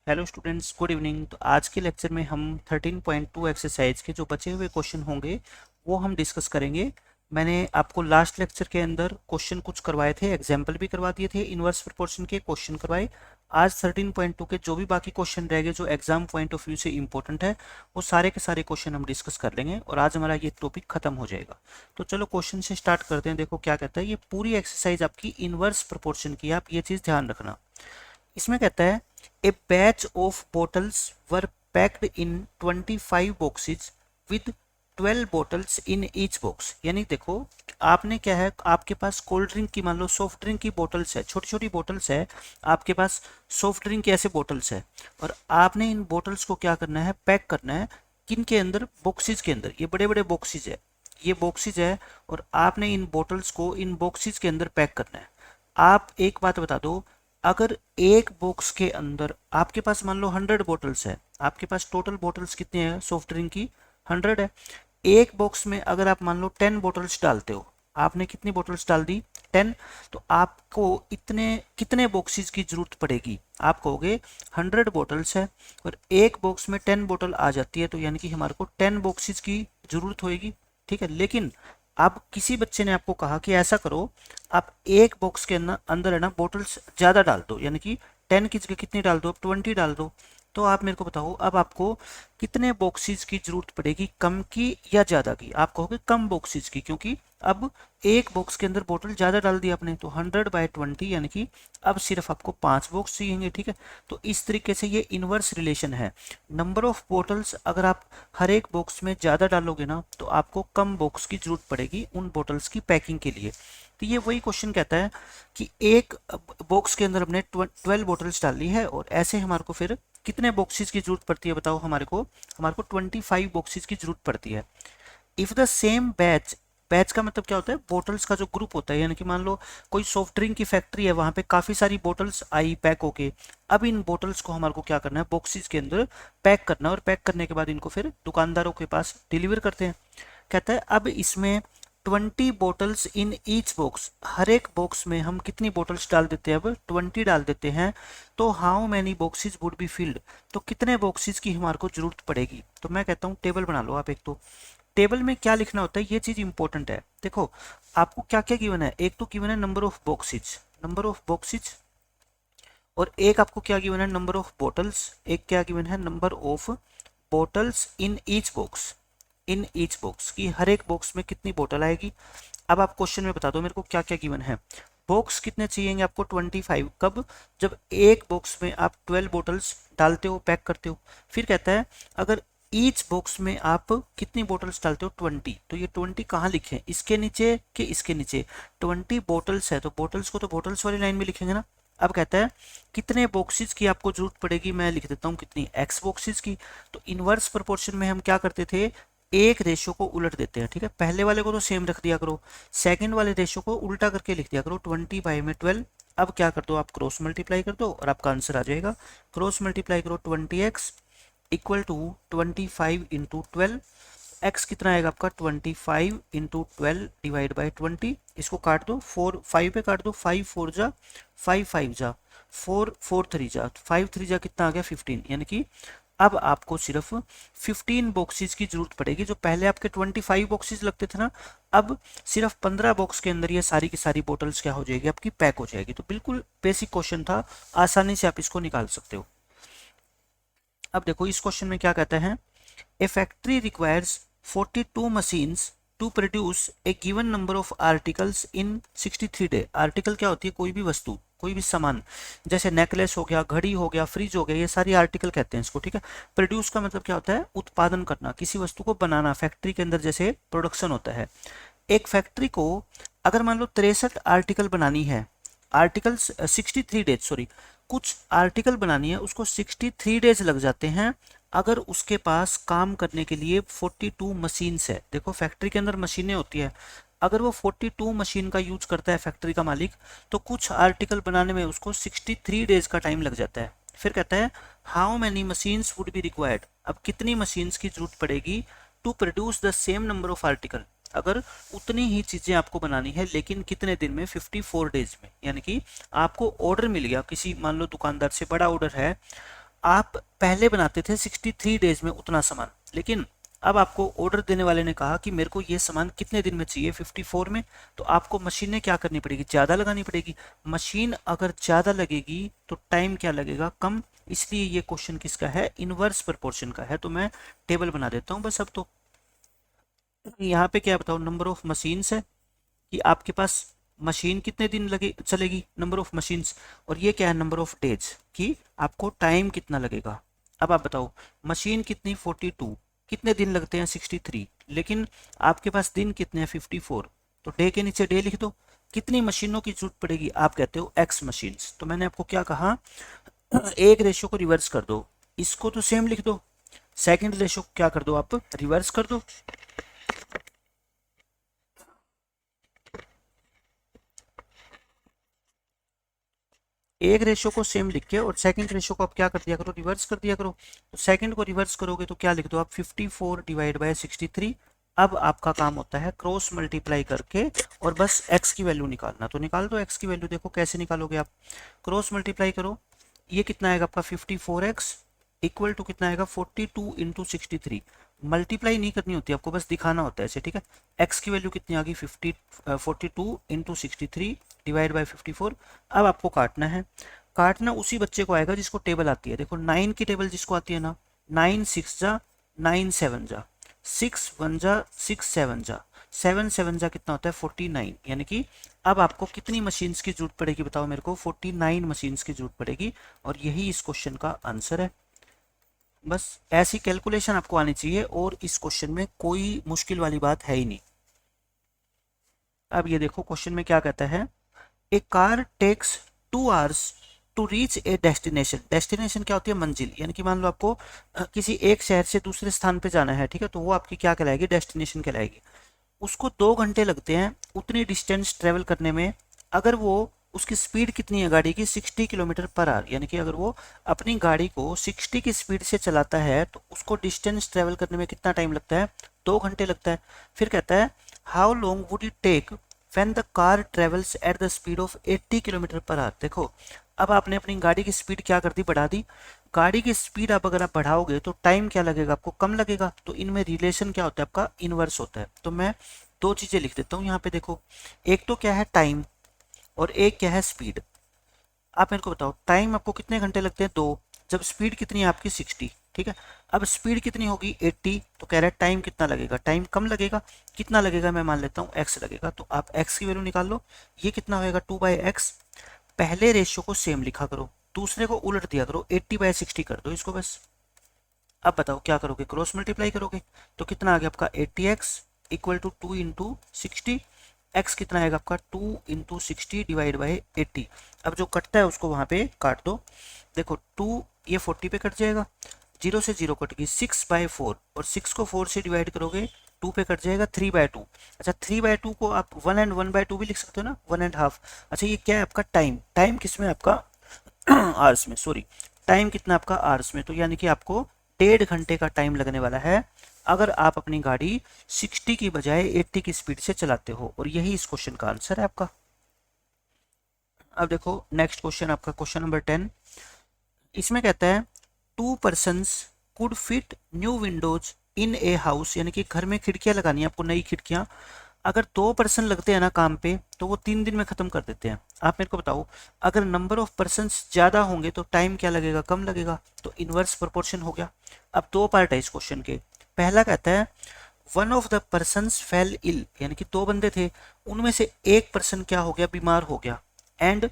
Hello students, good evening. तो आज के लेक्चर में हम 13.2 एक्सरसाइज के जो बचे हुए क्वेश्चन होंगे वो हम डिस्कस करेंगे। मैंने आपको लास्ट लेक्चर के अंदर क्वेश्चन कुछ करवाए थे, एग्जाम्पल भी करवा दिए थे, इनवर्स प्रोपोर्शन के क्वेश्चन करवाए। आज 13.2 के जो भी बाकी क्वेश्चन रह गए जो एग्जाम पॉइंट ऑफ व्यू से इंपॉर्टेंट है वो सारे के सारे क्वेश्चन हम डिस्कस कर लेंगे और आज हमारा ये टॉपिक खत्म हो जाएगा। तो चलो क्वेश्चन से स्टार्ट करते हैं। देखो क्या कहता है, ये पूरी एक्सरसाइज आपकी इनवर्स प्रोपोर्शन की, आप ये चीज़ ध्यान रखना। इसमें कहता है a batch of bottles were packed in 25 boxes with 12 bottles in each box. यानी देखो आपने क्या है, आपके पास कोल्ड ड्रिंक की, मान लो सॉफ्ट ड्रिंक की बोटल्स है, छोटी छोटी बोटल्स है आपके पास, सॉफ्ट ड्रिंक के ऐसे बोटल्स है, और आपने इन बोटल्स को क्या करना है, पैक करना है। किन के अंदर? बॉक्सेज के अंदर। ये बड़े बड़े बॉक्सेज है, ये बॉक्सेज है, और आपने इन बोटल्स को इन बॉक्सेज के अंदर पैक करना है। आप एक बात बता दो, अगर एक बॉक्स के अंदर आपके पास मान लो 100 बोटल्स है, आपके पास टोटल बोटल्स कितने हैं सॉफ्ट ड्रिंक की? 100 है। एक बॉक्स में अगर आप मान लो 10 बोटल्स डालते हो, आपने कितनी बोटल्स डाल दी? 10। तो आपको इतने कितने बॉक्सेस की जरूरत पड़ेगी? आप कहोगे 100 बोटल्स है और एक बॉक्स में 10 बोतल आ जाती है, तो यानी कि हमारे को 10 बॉक्सेस की जरूरत होगी। ठीक है, लेकिन अब किसी बच्चे ने आपको कहा कि ऐसा करो, आप एक बॉक्स के अंदर अंदर है ना बोटल्स ज़्यादा डाल दो, यानी कि 10 की जगह कितनी डाल दो? अब 20 डाल दो। तो आप मेरे को बताओ, अब आपको कितने बॉक्सेस की जरूरत पड़ेगी, कम की या ज़्यादा की? आप कहोगे कम बॉक्सेस की, क्योंकि अब एक बॉक्स के अंदर बोतल ज़्यादा डाल दी आपने, तो 100/20 यानी कि अब सिर्फ आपको 5 बॉक्स चाहिए। ठीक है, तो इस तरीके से ये इनवर्स रिलेशन है। नंबर ऑफ बोटल्स अगर आप हर एक बॉक्स में ज़्यादा डालोगे ना, तो आपको कम बॉक्स की जरूरत पड़ेगी उन बोटल्स की पैकिंग के लिए। तो ये वही क्वेश्चन कहता है कि एक बॉक्स के अंदर हमने 12 बोटल्स डाल ली है, और ऐसे हमारे को फिर कितने बॉक्सेस की जरूरत पड़ती है बताओ? हमारे को 25 बॉक्सेस की जरूरत पड़ती है। If the same batch, batch का मतलब क्या होता है? बोटल्स का जो ग्रुप होता है, यानी कि मान लो कोई सॉफ्ट ड्रिंक की फैक्ट्री है, वहां पे काफी सारी बोटल्स आई पैक होके। अब इन बोटल्स को हमारे को क्या करना है, बॉक्सेस के अंदर पैक करना है, और पैक करने के बाद इनको फिर दुकानदारों के पास डिलीवर करते हैं। कहता है अब इसमें 20 बोटल्स इन ईच बॉक्स, हर एक बॉक्स में हम कितनी बोटल्स डाल देते हैं? अब 20 डाल देते हैं। तो how many boxes would be filled, तो कितने बॉक्सेस की हमारे को जरूरत पड़ेगी? तो मैं कहता हूँ टेबल बना लो आप एक। तो टेबल में क्या लिखना होता है, ये चीज इंपॉर्टेंट है। देखो आपको क्या क्या गिवन है, एक तो गिवन है number of boxes, number of boxes, और एक आपको क्या गिवन है, नंबर ऑफ बोटल्स। एक क्या गिवन है, number of bottles in each box, in each box की हर एक बॉक्स में कितनी बोतल आएगी। अब आप क्वेश्चन में बता दो मेरे को क्या क्या गिवन है। बॉक्स कितने चाहिए आपको? 25। कब? जब एक बॉक्स में आप 12 बोटल्स डालते हो, पैक करते हो। फिर कहता है अगर ईच बॉक्स में आप कितनी बोटल्स डालते हो? 20। तो ये 20 कहाँ लिखे, इसके नीचे कि इसके नीचे? 20 बोटल्स है तो बोटल्स को तो बोटल्स वाली लाइन में लिखेंगे ना। अब कहता है कितने बॉक्सेस की आपको जरूरत पड़ेगी, मैं लिख देता हूँ कितनी, x बॉक्सेस की। तो इनवर्स प्रोपोर्शन में हम क्या करते थे, एक रेशो को उलट देते हैं। ठीक है, पहले वाले को तो सेम रख दिया करो, सेकंड वाले रेशो को उल्टा करके लिख दिया करो, 20/12। अब क्या कर दो, आप क्रॉस मल्टीप्लाई कर दो और आपका आंसर आ जाएगा। क्रॉस मल्टीप्लाई करो, 20x इक्वल टू 25 × 12। x कितना आएगा आपका? 25 × 12 डिवाइड बाई 20। इसको काट दो, 4 5 पे काट दो, 5 4 जा 5 5 जा 4 4 3 जा 5 3 जा कितना आ गया? 15। यानी कि अब आपको सिर्फ 15 बॉक्सेस की जरूरत पड़ेगी। जो पहले आपके 25 बॉक्सेस लगते थे ना, अब सिर्फ 15 बॉक्स के अंदर ये सारी की सारी बोटल्स क्या हो जाएगी आपकी? पैक हो जाएगी। तो बिल्कुल बेसिक क्वेश्चन था, आसानी से आप इसको निकाल सकते हो। अब देखो इस क्वेश्चन में क्या कहता है, a factory requires 42 machines to produce a given number of articles in 63 day. Article क्या होती है? कोई भी वस्तु, कोई भी सामान, जैसे नेकलेस हो गया, घड़ी हो गया, फ्रिज हो गया, ये सारी आर्टिकल कहते हैं इसको। ठीक है, प्रोड्यूस का मतलब क्या होता है? उत्पादन करना, किसी वस्तु को बनाना, फैक्ट्री के अंदर जैसे प्रोडक्शन होता है। एक फैक्ट्री को अगर मान लो 63 आर्टिकल बनानी है, आर्टिकल्स 63 डेज, सॉरी, कुछ आर्टिकल बनानी है उसको 63 डेज लग जाते हैं, अगर उसके पास काम करने के लिए 42 मशीन्स है। देखो फैक्ट्री के अंदर मशीनें होती है, अगर वो 42 मशीन का यूज करता है फैक्ट्री का मालिक, तो कुछ आर्टिकल बनाने में उसको 63 डेज का टाइम लग जाता है। फिर कहता है how many machines would be required, अब कितनी मशीन्स की जरूरत पड़ेगी to produce the same number of article, अगर उतनी ही चीजें आपको बनानी है लेकिन कितने दिन में? 54 डेज में। यानी कि आपको ऑर्डर मिल गया किसी, मान लो दुकानदार से बड़ा ऑर्डर है, आप पहले बनाते थे 63 डेज में उतना सामान, लेकिन अब आपको ऑर्डर देने वाले ने कहा कि मेरे को ये सामान कितने दिन में चाहिए, 54 में। तो आपको मशीन ने क्या करनी पड़ेगी, ज़्यादा लगानी पड़ेगी। मशीन अगर ज़्यादा लगेगी तो टाइम क्या लगेगा, कम। इसलिए ये क्वेश्चन किसका है, इनवर्स प्रोपोर्शन का है। तो मैं टेबल बना देता हूँ बस अब। तो यहाँ पे क्या बताओ, नंबर ऑफ मशीन्स है कि आपके पास मशीन कितने दिन लगे चलेगी, नंबर ऑफ मशीन्स। और ये क्या है, नंबर ऑफ डेज कि आपको टाइम कितना लगेगा। अब आप बताओ, मशीन कितनी 42, कितने दिन लगते हैं 63, लेकिन आपके पास दिन कितने हैं 54। तो डे के नीचे डे लिख दो। कितनी मशीनों की जरूरत पड़ेगी, आप कहते हो एक्स मशीन्स। तो मैंने आपको क्या कहा, एक रेशियो को रिवर्स कर दो, इसको तो सेम लिख दो, सेकंड रेशियो को क्या कर दो, आप रिवर्स कर दो। एक रेशियो को सेम लिख के और सेकंड रेशियो को आप क्या कर दिया करो, रिवर्स कर दिया करो। तो सेकंड को रिवर्स करोगे तो क्या लिख दो आप, 54 डिवाइड बाय 63। अब आपका काम होता है क्रॉस मल्टीप्लाई करके और बस x की वैल्यू निकालना। तो निकाल दो x की वैल्यू। देखो कैसे निकालोगे आप, क्रॉस मल्टीप्लाई करो, ये कितना आएगा आपका 54x इक्वल टू कितना आएगा 42 इंटू 63। मल्टीप्लाई नहीं करनी होती आपको, बस दिखाना होता है ऐसे, ठीक है। x की वैल्यू कितनी आ गई 42 इंटू 63 डिवाइड बाई 54। अब आपको काटना है, काटना उसी बच्चे को आएगा जिसको टेबल आती है। देखो 9 की टेबल जिसको आती है ना, 9 6 जा 9 7 जा 6 1 जा 6 7 जा 7 7 जा कितना होता है 49। यानी कि अब आपको कितनी मशीन्स की जरूरत पड़ेगी बताओ मेरे को, 49 मशीन्स की जरूरत पड़ेगी। और यही इस क्वेश्चन का आंसर है। बस ऐसी कैलकुलेशन आपको आनी चाहिए और इस क्वेश्चन में कोई मुश्किल वाली बात है ही नहीं। अब ये देखो क्वेश्चन में क्या कहता है, a car takes 2 hours to reach a destination. Destination क्या होती है, मंजिल। यानी कि मान लो आपको किसी एक शहर से दूसरे स्थान पे जाना है, ठीक है, तो वो आपकी क्या कहलाएगी, डेस्टिनेशन कहलाएगी। उसको 2 घंटे लगते हैं उतनी डिस्टेंस ट्रेवल करने में। अगर वो, उसकी स्पीड कितनी है गाड़ी की, 60 किलोमीटर पर आवर। यानी कि अगर वो अपनी गाड़ी को 60 की स्पीड से चलाता है तो उसको डिस्टेंस ट्रेवल करने में कितना टाइम लगता है, 2 घंटे लगता है। फिर कहता है how long would it take when the car travels at the speed of 80 kilometre per hour. देखो अब आपने अपनी गाड़ी की स्पीड क्या कर दी, बढ़ा दी। गाड़ी की स्पीड आप अगर आप बढ़ाओगे तो टाइम क्या लगेगा, आपको कम लगेगा। तो इनमें रिलेशन क्या होता है, आपका इनवर्स होता है। तो मैं दो चीजें लिख देता हूँ यहाँ पे। देखो एक तो क्या है टाइम और एक क्या है स्पीड। आप मेरे को बताओ टाइम आपको कितने घंटे लगते हैं, 2, जब स्पीड कितनी है आपकी 60, ठीक है। अब स्पीड कितनी होगी 80, तो कह रहा है टाइम कितना लगेगा, टाइम कम लगेगा। कितना लगेगा, मैं मान लेता हूँ x लगेगा। तो आप x की वैल्यू निकाल लो, ये कितना होएगा 2/x। पहले रेशियो को सेम लिखा करो, दूसरे को उलट दिया करो, 80/60 कर दो इसको बस। अब बताओ क्या करोगे, क्रॉस मल्टीप्लाई करोगे। तो कितना आ गया आपका 80x equal to 2 into 60। X कितना आएगा आपका 2 इंटू 60 डिवाइड बाई 80। अब जो कटता है उसको वहां पे काट दो। देखो 2 ये 40 पे कट जाएगा, 0 से 0 कट गई, 6/4 और 6 को 4 से डिवाइड करोगे 2 पे कट जाएगा 3/2। अच्छा 3/2 को आप 1 एंड 1/2 भी लिख सकते हो ना, 1.5। अच्छा ये क्या है आपका टाइम, टाइम किस में आपका आवर्स में, सॉरी टाइम कितना आपका आवर्स में। तो यानी कि आपको 1.5 घंटे का टाइम लगने वाला है अगर आप अपनी गाड़ी 60 की बजाय 80 की स्पीड से चलाते हो। और यही इस क्वेश्चन का आंसर है आपका। अब देखो नेक्स्ट क्वेश्चन आपका क्वेश्चन नंबर 10। इसमें कहता है 2 persons could fit new Windows in a house. यानी कि घर में खिड़कियां लगानी है आपको, नई खिड़कियां। अगर 2 पर्सन लगते हैं ना काम पे तो वो 3 दिन में खत्म कर देते हैं। आप मेरे को बताओ अगर नंबर ऑफ पर्सन ज्यादा होंगे तो टाइम क्या लगेगा, कम लगेगा। तो इनवर्स प्रोपोर्शन हो गया। अब 2 पार्ट है इस क्वेश्चन के। पहला कहता है one of the person fell ill. यानी कि 2 बंदे थे, उनमें से एक पर्सन क्या हो गया, बीमार हो गया। And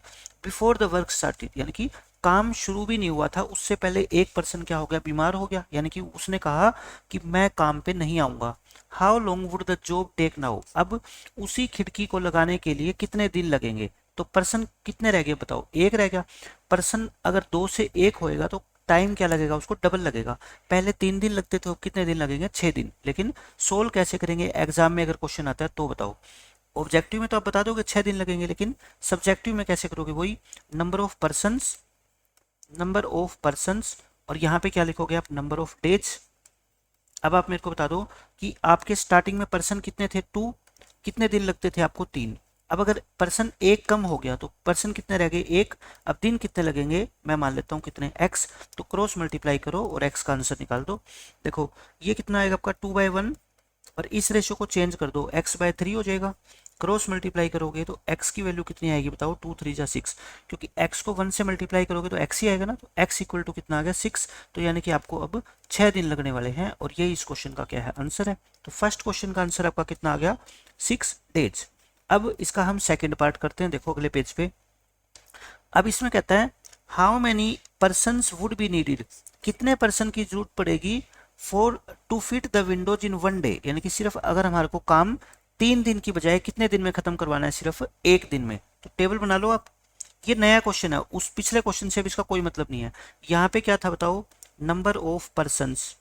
before the work started, यानी कि काम शुरू भी नहीं हुआ था उससे पहले एक पर्सन क्या हो गया, बीमार हो गया। यानी कि उसने कहा कि मैं काम पे नहीं आऊंगा। How long would the job take now. अब उसी खिड़की को लगाने के लिए कितने दिन लगेंगे। तो पर्सन कितने रह गए बताओ, एक रह गया। पर्सन अगर 2 से 1 होएगा तो टाइम क्या लगेगा, उसको डबल लगेगा। पहले 3 दिन लगते थे, अब कितने दिन लगेंगे, 6 दिन। लेकिन सोल्व कैसे करेंगे, एग्जाम में अगर क्वेश्चन आता है तो बताओ। ऑब्जेक्टिव में तो आप बता दोगे 6 दिन लगेंगे, लेकिन सब्जेक्टिव में कैसे करोगे, वही number of persons, number of persons और यहाँ पे क्या लिखोगे आप, नंबर ऑफ डेज। अब आप मेरे को बता दो कि आपके स्टार्टिंग में पर्सन कितने थे, 2, कितने दिन लगते थे आपको, 3। अब अगर पर्सन एक कम हो गया तो पर्सन कितने रह गए, एक। अब दिन कितने लगेंगे, मैं मान लेता हूँ कितने, x। तो क्रॉस मल्टीप्लाई करो और x का आंसर निकाल दो। देखो ये कितना आएगा आपका 2/1, और इस रेशो को चेंज कर दो, x/3 हो जाएगा। क्रॉस मल्टीप्लाई करोगे तो x की वैल्यू कितनी आएगी बताओ, 2×3 = 6, क्योंकि x को 1 से मल्टीप्लाई करोगे तो x ही आएगा ना, तो x इक्वल टू कितना आ गया 6। तो यानी कि आपको अब 6 दिन लगने वाले हैं, और यही इस क्वेश्चन का क्या है, आंसर है। तो फर्स्ट क्वेश्चन का आंसर आपका कितना आ गया, 6 डेज। अब इसका हम सेकेंड पार्ट करते हैं, देखो अगले पेज पे। अब इसमें कहता है how many persons would be needed, कितने पर्सन की जरूरत पड़ेगी for to fit the windows in 1 day, यानी कि सिर्फ अगर हमारे को काम 3 दिन की बजाय कितने दिन में खत्म करवाना है, सिर्फ 1 दिन में। तो टेबल बना लो आप। ये नया क्वेश्चन है, उस पिछले क्वेश्चन से अब इसका कोई मतलब नहीं है। यहाँ पे क्या था बताओ, नंबर ऑफ पर्सनस,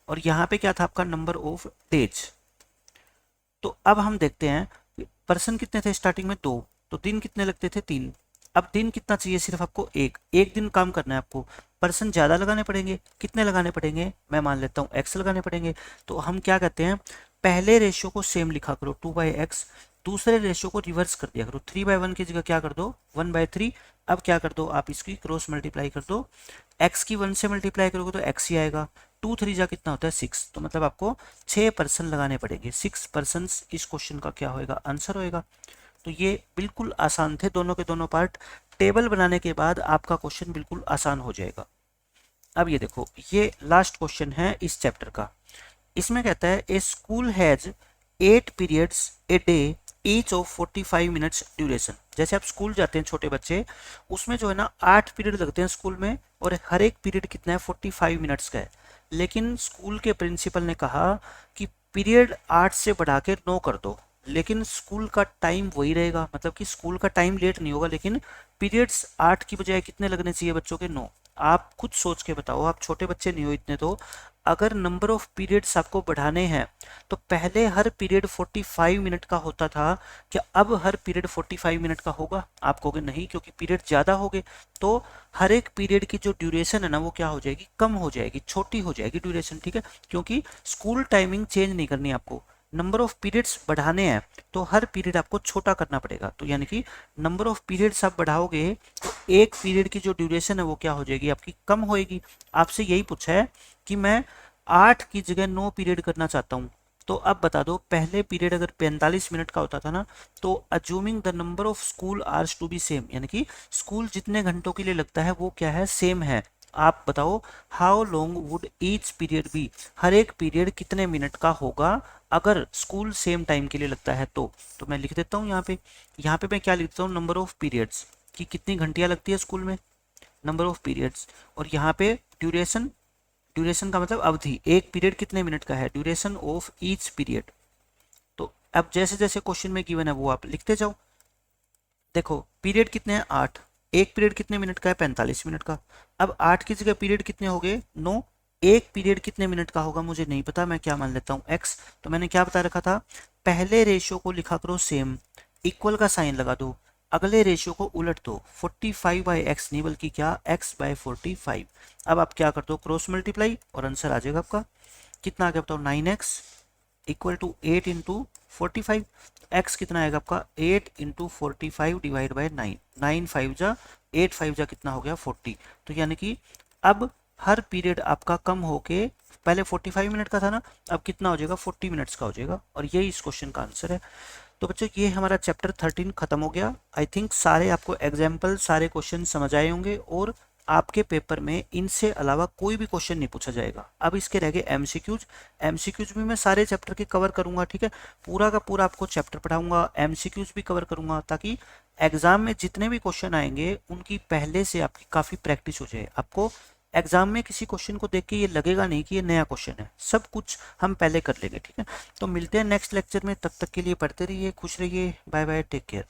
और यहाँ पे क्या था आपका, नंबर ऑफ डेज। तो अब हम देखते हैं पर्सन कितने थे स्टार्टिंग में, 2, तो दिन कितने लगते थे, 3। अब दिन कितना चाहिए, सिर्फ आपको एक दिन काम करना है आपको। पर्सन ज़्यादा लगाने पड़ेंगे, कितने लगाने पड़ेंगे, मैं मान लेता हूँ x लगाने पड़ेंगे। तो हम क्या कहते हैं, पहले रेशियो को सेम लिखा करो 2/x, दूसरे रेशियो को रिवर्स कर दिया करो, 3/1 की जगह क्या कर दो 1/3। अब क्या कर दो आप, इसकी क्रॉस मल्टीप्लाई कर दो, x की 1 से मल्टीप्लाई करोगे तो x ही आएगा, 2×3 कितना होता है 6, तो मतलब आपको 6 पर्सन लगाने पड़ेंगे, 6 पर्सन इस क्वेश्चन का क्या होएगा, आंसर होएगा। तो ये बिल्कुल आसान थे दोनों के दोनों पार्ट, टेबल बनाने के बाद आपका क्वेश्चन बिल्कुल आसान हो जाएगा। अब ये देखो, ये लास्ट क्वेश्चन है इस चैप्टर का। इसमें कहता है a school has 8 periods a day each of 45 minutes duration. जैसे आप स्कूल जाते हैं छोटे बच्चे, उसमें जो है ना 8 पीरियड लगते हैं स्कूल में, और हर एक पीरियड कितना है 45 मिनट्स का है। लेकिन स्कूल के प्रिंसिपल ने कहा कि पीरियड 8 से बढ़ा के 9 कर दो, लेकिन स्कूल का टाइम वही रहेगा, मतलब कि स्कूल का टाइम लेट नहीं होगा, लेकिन पीरियड्स 8 की बजाय कितने लगने चाहिए बच्चों के, 9। आप खुद सोच के बताओ, आप छोटे बच्चे नहीं हो इतने, तो अगर नंबर ऑफ पीरियड्स आपको बढ़ाने हैं तो पहले हर पीरियड 45 मिनट का होता था, क्या अब हर पीरियड 45 मिनट का होगा, आप कहोगे नहीं, क्योंकि पीरियड ज़्यादा हो गए। तो हर एक पीरियड की जो ड्यूरेशन है ना वो क्या हो जाएगी, कम हो जाएगी, छोटी हो जाएगी ड्यूरेशन, ठीक है। क्योंकि स्कूल टाइमिंग चेंज नहीं करनी आपको, नंबर ऑफ पीरियड्स बढ़ाने हैं तो हर पीरियड आपको छोटा करना पड़ेगा। तो यानी कि नंबर ऑफ पीरियड्स आप बढ़ाओगे तो एक पीरियड की जो ड्यूरेशन है वो क्या हो जाएगी, आपकी कम होएगी। आपसे यही पूछा है कि मैं 8 की जगह 9 पीरियड करना चाहता हूँ, तो अब बता दो, पहले पीरियड अगर 45 मिनट का होता था ना, तो assuming the number of school hours to be same, यानी कि स्कूल जितने घंटों के लिए लगता है वो क्या है, सेम है। आप बताओ how long would each period be, हर एक पीरियड कितने मिनट का होगा अगर स्कूल सेम टाइम के लिए लगता है। तो मैं लिख देता हूँ यहाँ पे मैं क्या लिखता हूँ, नंबर ऑफ पीरियड्स कि कितनी घंटियाँ लगती है स्कूल में, नंबर ऑफ पीरियड्स, और यहाँ पे ड्यूरेशन, ड्यूरेशन का मतलब अवधि, एक पीरियड कितने मिनट का है, ड्यूरेशन ऑफ ईच पीरियड। तो अब जैसे जैसे क्वेश्चन में गिवन है वो आप लिखते जाओ। देखो पीरियड कितने हैं, 8, एक पीरियड कितने मिनट का है, 45 मिनट का। अब 8 की जगह पीरियड कितने हो गए, 9। एक पीरियड कितने मिनट का होगा मुझे नहीं पता, मैं क्या मान लेता हूँ x। तो मैंने क्या बता रखा था, पहले रेशियो को लिखा करो सेम, इक्वल का साइन लगा दो, अगले रेशियो को उलट दो, 45/x नहीं बल्कि क्या, x/45। अब आप क्या कर दो, क्रॉस मल्टीप्लाई, और आंसर आ जाएगा आपका कितना आ गया बताओ, 9x equal to 8 into 45। X कितना आएगा आपका, 8 इंटू 45 डिवाइड बाई 9, 9 5 जा 8 5 जा कितना हो गया 40। तो यानी कि अब हर पीरियड आपका कम होके, पहले 45 मिनट का था ना, अब कितना हो जाएगा 40 मिनट्स का हो जाएगा, और यही इस क्वेश्चन का आंसर है। तो बच्चों ये हमारा चैप्टर 13 खत्म हो गया। आई थिंक सारे आपको एग्जाम्पल, सारे क्वेश्चन समझ आए होंगे, और आपके पेपर में इनसे अलावा कोई भी क्वेश्चन नहीं पूछा जाएगा। अब इसके रह गए एमसीक्यूज, एमसीक्यूज भी मैं सारे चैप्टर के कवर करूंगा, ठीक है, पूरा का पूरा आपको चैप्टर पढ़ाऊंगा, एमसीक्यूज भी कवर करूंगा, ताकि एग्जाम में जितने भी क्वेश्चन आएंगे उनकी पहले से आपकी काफ़ी प्रैक्टिस हो जाए। आपको एग्जाम में किसी क्वेश्चन को देख के ये लगेगा नहीं कि ये नया क्वेश्चन है, सब कुछ हम पहले कर लेंगे, ठीक है। तो मिलते हैं नेक्स्ट लेक्चर में, तब तक के लिए पढ़ते रहिए, खुश रहिए, बाय बाय, टेक केयर।